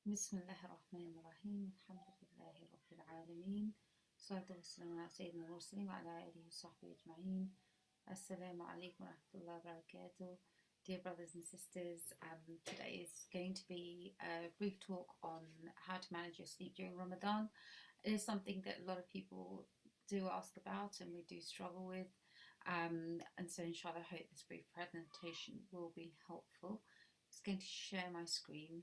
بسم الله الرحمن الرحيم الحمد لله رب العالمين والصلاة والسلام على سيدنا المرسلين وعلى آله وصحبه أجمعين. Assalamu alaikum wa rahmatullahi wa barakatuh. Dear brothers and sisters, today is going to be a brief talk on how to manage your sleep during Ramadan. It is something that a lot of people do ask about and we do struggle with. And so inshallah, I hope this brief presentation will be helpful. I'm just going to share my screen.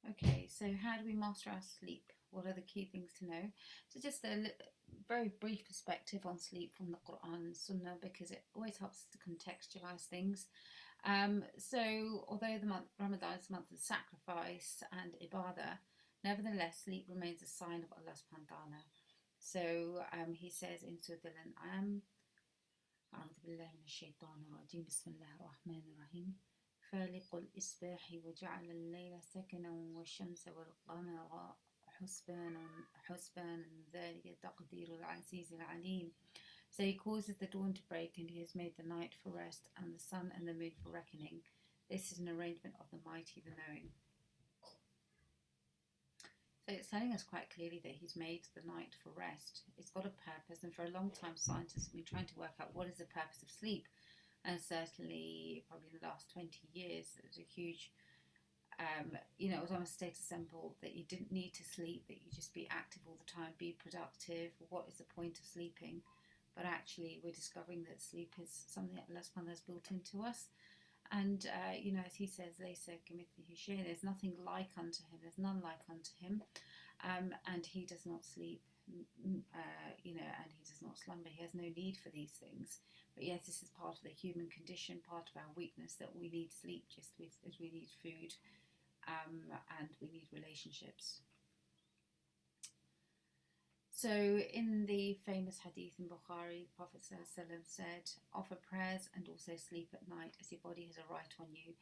Okay, so how do we master our sleep? What are the key things to know? So, just a very brief perspective on sleep from the Quran and Sunnah because it always helps us to contextualize things. So, although the month Ramadan is a month of sacrifice and ibadah, nevertheless, sleep remains a sign of Allah subhanahu wa ta'ala. So, He says in Surah Al-An'am, أعوذ بالله من الشيطان الرجيم بسم الله الرحمن الرحيم فالق الإصباح وجعل الليل سكنا والشمس والقمر حسبانا ذلك تقدير العزيز العليم. So he causes the dawn to break and he has made the night for rest and the sun and the moon for reckoning. This is an arrangement of the mighty, the knowing. So it's telling us quite clearly that he's made the night for rest. It's got a purpose, and for a long time scientists have been trying to work out what is the purpose of sleep. And certainly, probably in the last 20 years, there's a huge, it was almost a status symbol that you didn't need to sleep, that you just be active all the time, be productive. What is the point of sleeping? But actually, we're discovering that sleep is something that Allah subhanahu wa ta'ala has built into us. And, as he says, there's nothing like unto him, there's none like unto him. And he does not sleep, and he does not slumber. He has no need for these things. But yes, this is part of the human condition, part of our weakness, that we need sleep just as we need food, and we need relationships. So in the famous hadith in Bukhari, the Prophet ﷺ said, offer prayers and also sleep at night as your body has a right on you.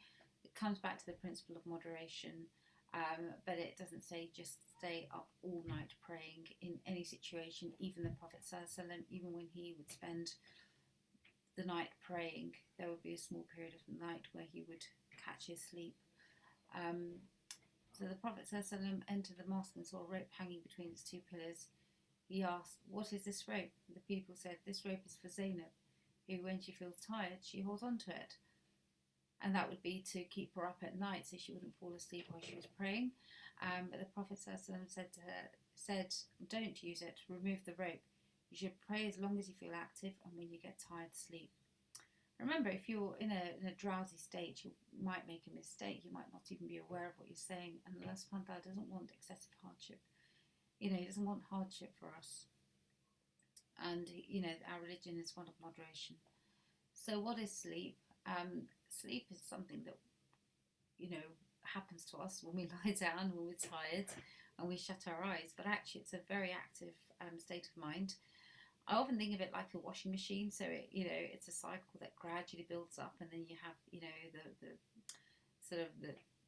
It comes back to the principle of moderation, but it doesn't say just stay up all night praying in any situation. Even the Prophet ﷺ, even when he would spend the night praying, there would be a small period of the night where he would catch his sleep. So the Prophet ﷺ entered the mosque and saw a rope hanging between its two pillars. He asked, what is this rope? The people said, this rope is for Zainab, who when she feels tired, she holds on to it. And that would be to keep her up at night so she wouldn't fall asleep while she was praying. But the Prophet said, don't use it, remove the rope. You should pray as long as you feel active, and when you get tired, sleep. Remember, if you're in a drowsy state, you might make a mistake. You might not even be aware of what you're saying. And Allah subhanahu wa ta'ala doesn't want excessive hardship. He doesn't want hardship for us. And, our religion is one of moderation. So what is sleep? Sleep is something that, happens to us when we lie down, when we're tired, and we shut our eyes. But actually, it's a very active state of mind. I often think of it like a washing machine. So, it's a cycle that gradually builds up, and then you have, the sort of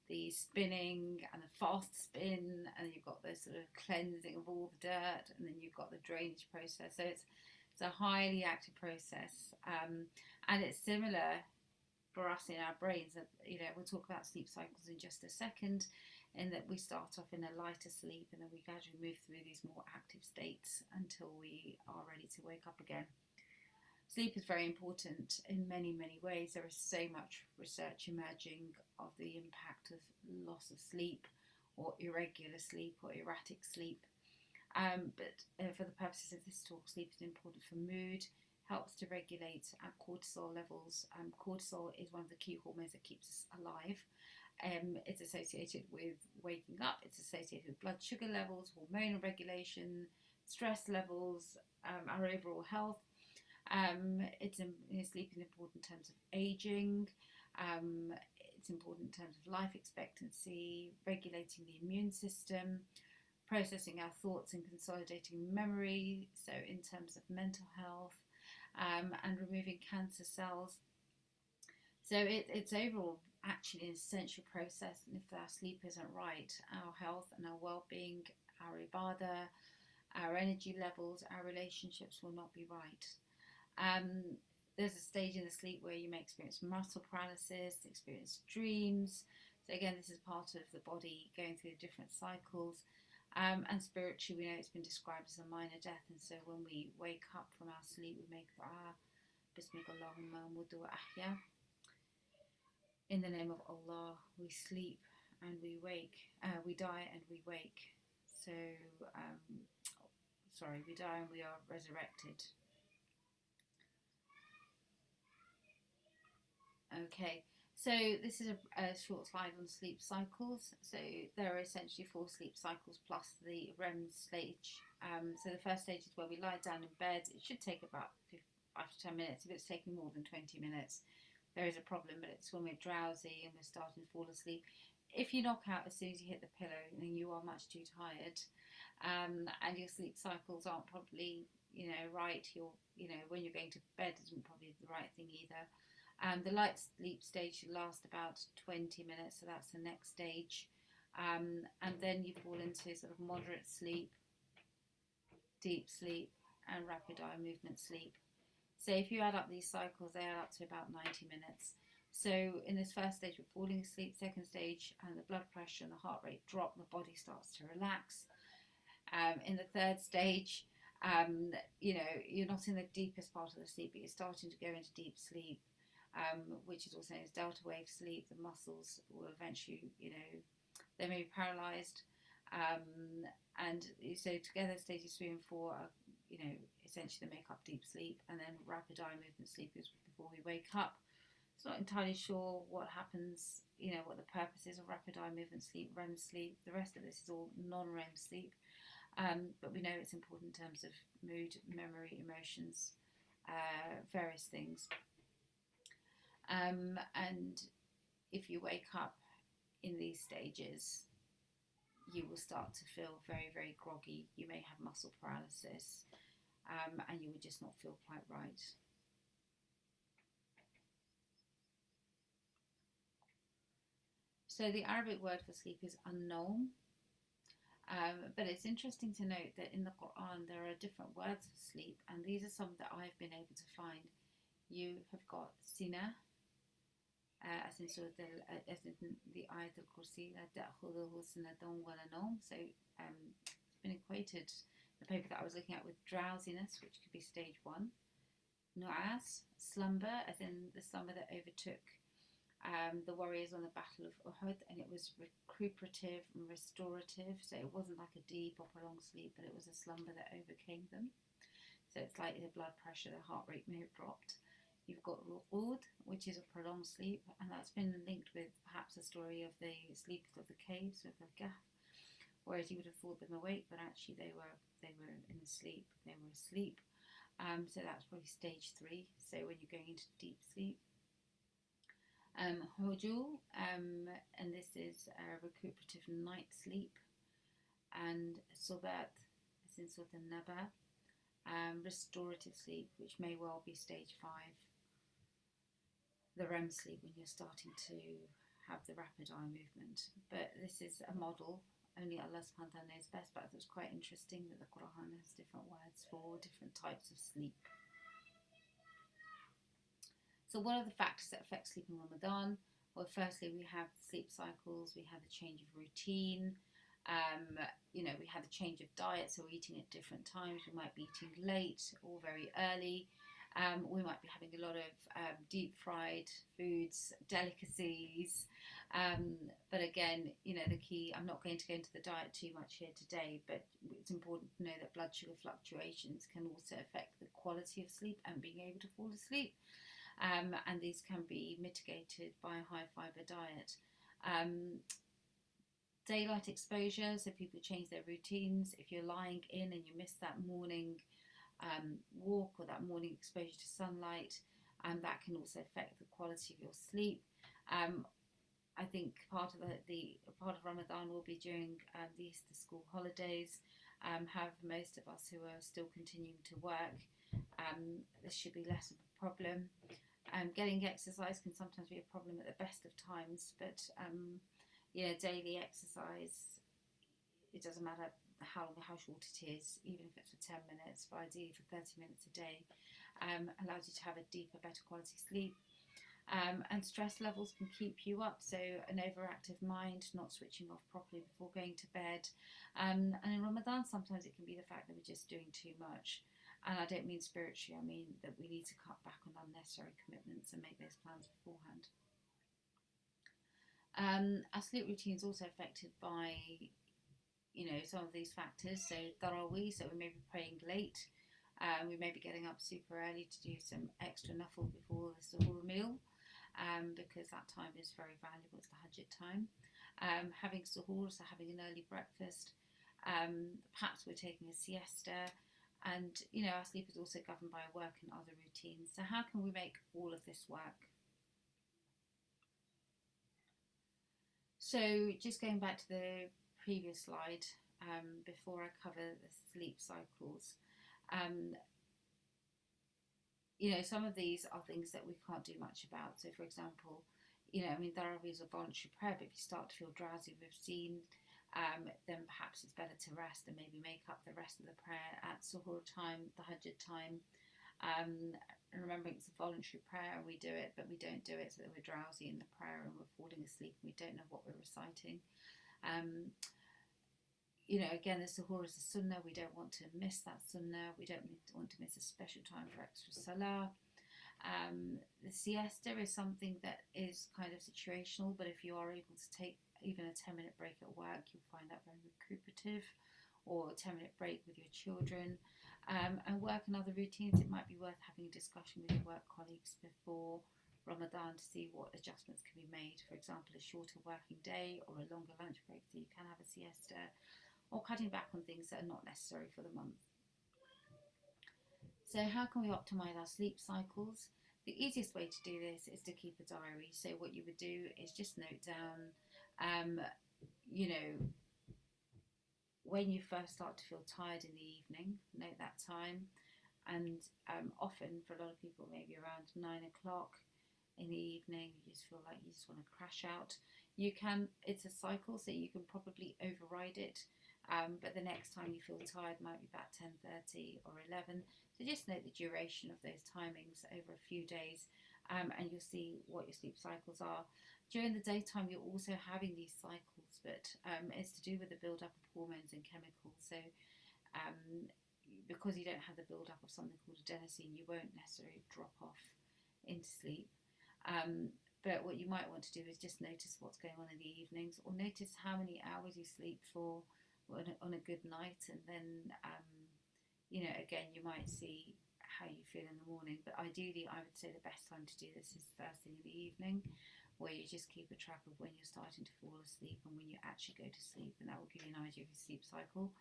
the spinning and the fast spin, and you've got the sort of cleansing of all the dirt, and then you've got the drainage process. So it's a highly active process, and it's similar for us in our brains. We'll talk about sleep cycles in just a second, in that we start off in a lighter sleep and then we gradually move through these more active states until we are ready to wake up again. Sleep is very important in many, many ways. There is so much research emerging of the impact of loss of sleep or irregular sleep or erratic sleep. But for the purposes of this talk, sleep is important for mood, helps to regulate our cortisol levels. Cortisol is one of the key hormones that keeps us alive. It's associated with waking up, it's associated with blood sugar levels, hormonal regulation, stress levels, our overall health. Sleep is important in terms of aging. It's important in terms of life expectancy, regulating the immune system, processing our thoughts and consolidating memory. So in terms of mental health, and removing cancer cells. So it's overall actually an essential process. And if our sleep isn't right, our health and our well-being, our ibadah, our energy levels, our relationships will not be right. There's a stage in the sleep where you may experience muscle paralysis, experience dreams. So again, this is part of the body going through different cycles. And spiritually, we know it's been described as a minor death. And so when we wake up from our sleep, we make dua, Bismillah Allahumma mudu ahya. In the name of Allah, we sleep and we wake. We die and we wake. So, we die and we are resurrected. Okay, so this is a short slide on sleep cycles. So there are essentially 4 sleep cycles plus the REM stage. So the first stage is where we lie down in bed. It should take about 5 to 10 minutes. If it's taking more than 20 minutes, there is a problem, but it's when we're drowsy and we're starting to fall asleep. If you knock out as soon as you hit the pillow, then you are much too tired, and your sleep cycles aren't probably, right. When you're going to bed isn't probably the right thing either. The light sleep stage should last about 20 minutes, so that's the next stage. And then you fall into sort of moderate sleep, deep sleep, and rapid eye movement sleep. So if you add up these cycles, they add up to about 90 minutes. So in this first stage, we're falling asleep. Second stage, and the blood pressure and the heart rate drop, the body starts to relax. In the third stage, you're not in the deepest part of the sleep, but you're starting to go into deep sleep. Which is also known as delta wave sleep. The muscles will eventually, they may be paralysed. And so together, stages 3 and 4 are, essentially they make up deep sleep. And then rapid eye movement sleep is before we wake up. It's not entirely sure what happens, what the purpose is of rapid eye movement sleep, REM sleep. The rest of this is all non-REM sleep. But we know it's important in terms of mood, memory, emotions, various things. And if you wake up in these stages, you will start to feel very, very groggy. You may have muscle paralysis, and you will just not feel quite right. So the Arabic word for sleep is an-nawm. But it's interesting to note that in the Quran there are different words for sleep, and these are some that I've been able to find. You have got sina, as in the ayat al-Kursi, so it's been equated, the paper that I was looking at, with drowsiness, which could be stage 1. Nu'as, slumber, as in the slumber that overtook the warriors on the Battle of Uhud, and it was recuperative and restorative, so it wasn't like a deep or prolonged sleep, but it was a slumber that overcame them. So it's like the blood pressure, the heart rate may have dropped. You've got ruqud, which is a prolonged sleep, and that's been linked with perhaps a story of the sleepers of the caves, of the Kahf, whereas you would have thought them awake, but actually they were in sleep. They were asleep. So that's probably stage 3. So when you're going into deep sleep. Hujul, and this is a recuperative night sleep. And Sobat, as in Sultan Naba, restorative sleep, which may well be stage 5. The REM sleep, when you're starting to have the rapid eye movement. But this is a model, only Allah subhanahu wa ta'ala knows best, but it was quite interesting that the Quran has different words for different types of sleep. So what are the factors that affect sleep in Ramadan? Well, firstly, we have sleep cycles, we have a change of routine, we have a change of diet, so we're eating at different times. We might be eating late or very early. We might be having a lot of deep fried foods, delicacies. But again, the key, I'm not going to go into the diet too much here today, but it's important to know that blood sugar fluctuations can also affect the quality of sleep and being able to fall asleep. And these can be mitigated by a high fibre diet. Daylight exposure, so people change their routines. If you're lying in and you miss that morning walk or that morning exposure to sunlight, that can also affect the quality of your sleep. I think part of Ramadan will be during the Easter school holidays. However, most of us who are still continuing to work, this should be less of a problem. Getting exercise can sometimes be a problem at the best of times, but daily exercise, it doesn't matter how short it is, even if it's for 10 minutes, but ideally for 30 minutes a day, allows you to have a deeper, better quality sleep. And stress levels can keep you up, so an overactive mind, not switching off properly before going to bed. And in Ramadan, sometimes it can be the fact that we're just doing too much. And I don't mean spiritually, I mean that we need to cut back on unnecessary commitments and make those plans beforehand. Our sleep routine is also affected by, some of these factors. So tarawih, so we may be praying late. We may be getting up super early to do some extra nafil before the suhoor meal, because that time is very valuable. It's the hajjat time. Having suhoor, so having an early breakfast. Perhaps we're taking a siesta. And, our sleep is also governed by work and other routines. So how can we make all of this work? So just going back to the previous slide, before I cover the sleep cycles, some of these are things that we can't do much about. So, for example, Tarawih is a voluntary prayer, but if you start to feel drowsy, we've seen, then perhaps it's better to rest and maybe make up the rest of the prayer at suhoor time, the hajjat time. And remembering it's a voluntary prayer and we do it, but we don't do it so that we're drowsy in the prayer and we're falling asleep and we don't know what we're reciting. Again, the suhoor is a sunnah. We don't want to miss that sunnah. We don't want to miss a special time for extra salah. The siesta is something that is kind of situational, but if you are able to take even a 10-minute break at work, you'll find that very recuperative, or a 10-minute break with your children. And work and other routines, it might be worth having a discussion with your work colleagues before Ramadan to see what adjustments can be made. For example, a shorter working day or a longer lunch break so you can have a siesta, or cutting back on things that are not necessary for the month. So how can we optimize our sleep cycles? The easiest way to do this is to keep a diary. So what you would do is just note down, when you first start to feel tired in the evening, note that time. And often for a lot of people, maybe around 9 o'clock in the evening, you just feel like you just want to crash out. It's a cycle, so you can probably override it. But the next time you feel tired might be about 10:30 or 11. So just note the duration of those timings over a few days, and you'll see what your sleep cycles are. During the daytime, you're also having these cycles, but it's to do with the build-up of hormones and chemicals. So because you don't have the build-up of something called adenosine, you won't necessarily drop off into sleep. But what you might want to do is just notice what's going on in the evenings, or notice how many hours you sleep for on a good night, and then again, you might see how you feel in the morning. But ideally, I would say the best time to do this is first thing in the evening, where you just keep a track of when you're starting to fall asleep and when you actually go to sleep, and that will give you an idea of your sleep cycle.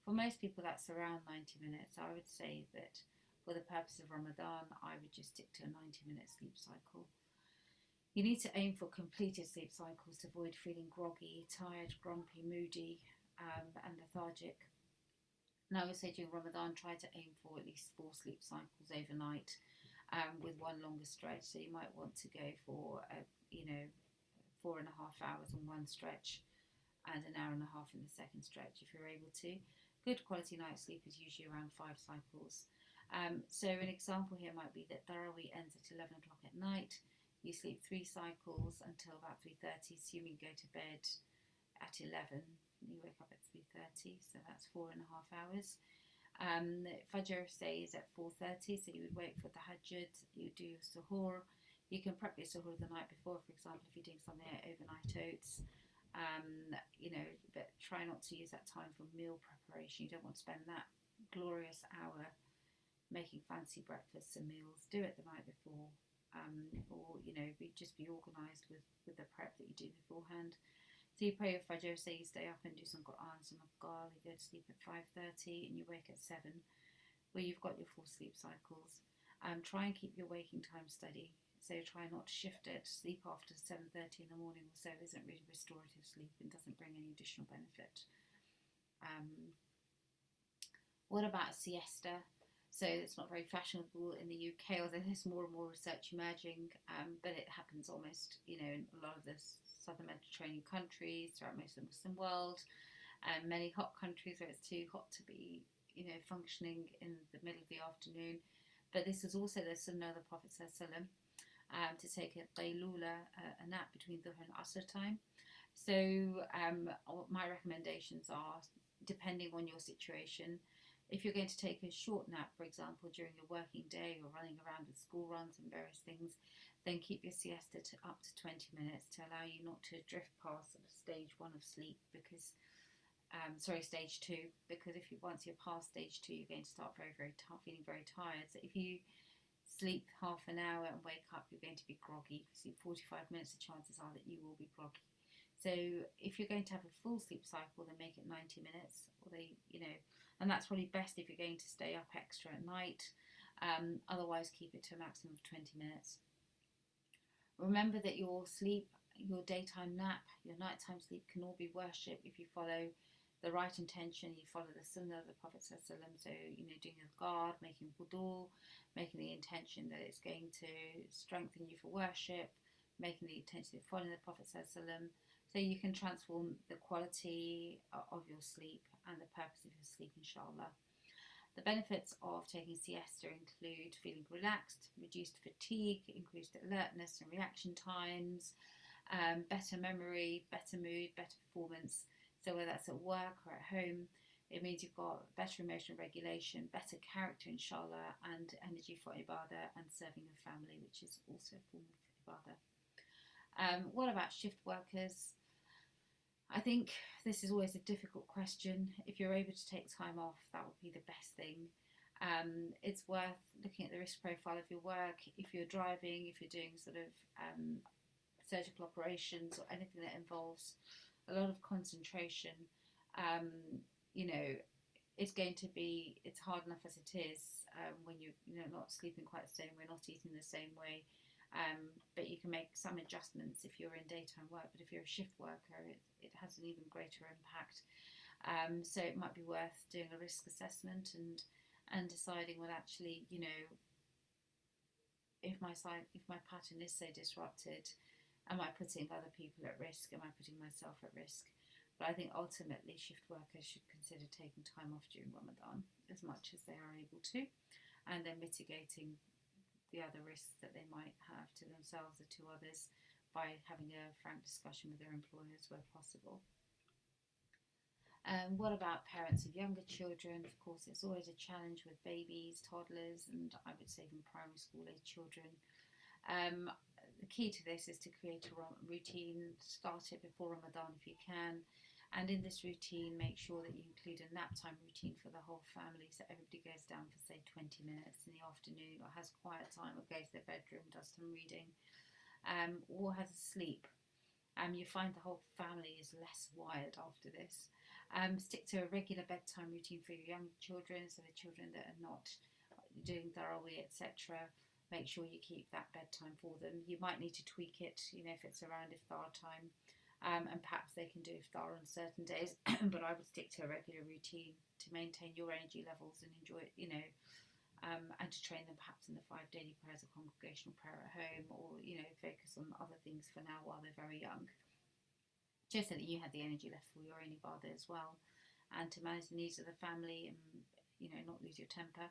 For most people, that's around 90 minutes. I would say that for the purpose of Ramadan, I would just stick to a 90-minute sleep cycle. You need to aim for completed sleep cycles to avoid feeling groggy, tired, grumpy, moody, and lethargic. And I would say during Ramadan, try to aim for at least 4 sleep cycles overnight, with one longer stretch. So you might want to go for 4.5 hours on one stretch and an hour and a half in the second stretch if you're able to. Good quality night sleep is usually around 5 cycles. So an example here might be that Tarawih ends at 11 o'clock at night. You sleep 3 cycles until about 3:30, assuming you go to bed at 11. You wake up at 3:30, so that's 4.5 hours. Fajr, say, is at 4:30, so you would wait for the hajjat, you do your suhoor. You can prep your suhoor the night before, for example, if you're doing something like overnight oats, but try not to use that time for meal preparation. You don't want to spend that glorious hour making fancy breakfasts and meals. Do it the night before, or just be organised with the prep that you do beforehand. So you pray your Fajr, say you stay up and do some Quran, some Afghal, you go to sleep at 5:30 and you wake at 7, where you've got your 4 sleep cycles. Try and keep your waking time steady. So try not to shift it. Sleep after 7:30 in the morning or so isn't really restorative sleep and doesn't bring any additional benefit. What about siesta? So it's not very fashionable in the UK, although there's more and more research emerging, but it happens almost, in a lot of the southern Mediterranean countries, throughout most of the Muslim world. Many hot countries where it's too hot to be, functioning in the middle of the afternoon. But this is also the sunnah of the Prophet ﷺ, to take a qaylula, a nap between dhuhr and asr time. So my recommendations are, depending on your situation, if you're going to take a short nap, for example, during your working day or running around with school runs and various things, then keep your siesta to up to 20 minutes to allow you not to drift past sort of stage 1 of sleep, because stage 2, because once you're past stage 2, you're going to start feeling very tired. So if you sleep half an hour and wake up, you're going to be groggy. If you sleep 45 minutes, the chances are that you will be groggy. So if you're going to have a full sleep cycle, then make it 90 minutes, and that's probably best if you're going to stay up extra at night. Otherwise, keep it to a maximum of 20 minutes. Remember that your sleep, your daytime nap, your nighttime sleep can all be worship if you follow the right intention, you follow the sunnah of the Prophet ﷺ. So, doing a guard, making wudu, making the intention that it's going to strengthen you for worship, making the intention of following the Prophet ﷺ, so you can transform the quality of your sleep and the purpose of your sleep, inshallah. The benefits of taking siesta include feeling relaxed, reduced fatigue, increased alertness and reaction times, better memory, better mood, better performance. So whether that's at work or at home, it means you've got better emotional regulation, better character, inshallah, and energy for ibadah and serving your family, which is also a form of ibadah. What about shift workers? I think this is always a difficult question. If you're able to take time off, that would be the best thing. It's worth looking at the risk profile of your work. If you're driving, if you're doing sort of surgical operations or anything that involves a lot of concentration, it's hard enough as it is when you're not sleeping quite the same way, not eating the same way. But you can make some adjustments if you're in daytime work, but if you're a shift worker, it has an even greater impact. So it might be worth doing a risk assessment and deciding, well, actually, if my pattern is so disrupted, am I putting other people at risk? Am I putting myself at risk? But I think ultimately shift workers should consider taking time off during Ramadan as much as they are able to, and then mitigating the other risks that they might have to themselves or to others by having a frank discussion with their employers where possible. What about parents of younger children? Of course, it's always a challenge with babies, toddlers, and I would say even primary school age children. The key to this is to create a routine, start it before Ramadan if you can, and in this routine make sure that you include a nap time routine for the whole family, so everybody goes down for say 20 minutes in the afternoon, or has quiet time, or goes to their bedroom, does some reading, or has a sleep. You find the whole family is less wired after this. Stick to a regular bedtime routine for your young children, so the children that are not doing Tarawih, etc. Make sure you keep that bedtime for them. You might need to tweak it, if it's around iftar time, and perhaps they can do iftar on certain days, but I would stick to a regular routine to maintain your energy levels and enjoy it, and to train them perhaps in the 5 daily prayers of congregational prayer at home, or, focus on other things for now while they're very young, just so that you have the energy left for your own ibadah as well, and to manage the needs of the family and, not lose your temper.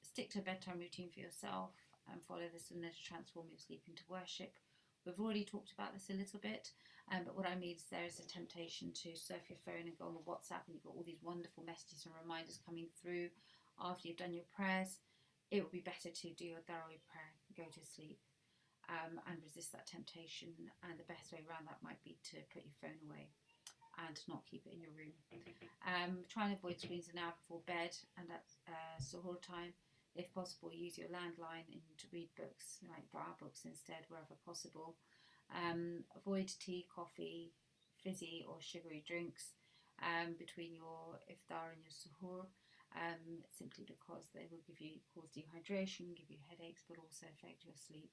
Stick to a bedtime routine for yourself and follow the sunnah to transform your sleep into worship. We've already talked about this a little bit, but what I mean is there is a temptation to surf your phone and go on the WhatsApp, and you've got all these wonderful messages and reminders coming through after you've done your prayers. It would be better to do your Tarawih prayer, go to sleep, and resist that temptation. And the best way around that might be to put your phone away and not keep it in your room. Try and avoid screens an hour before bed and at suhoor time. If possible, use your landline and to read books, like dua books instead, wherever possible. Avoid tea, coffee, fizzy or sugary drinks between your iftar and your suhoor, simply because they will cause dehydration, give you headaches, but also affect your sleep.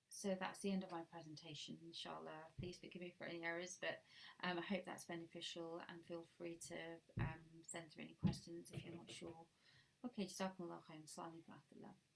So that's the end of my presentation, inshallah. Please forgive me for any errors, but I hope that's beneficial, and feel free to send through any questions if you're not sure. Okay, jazakumullah khairan. Assalamu alaikum.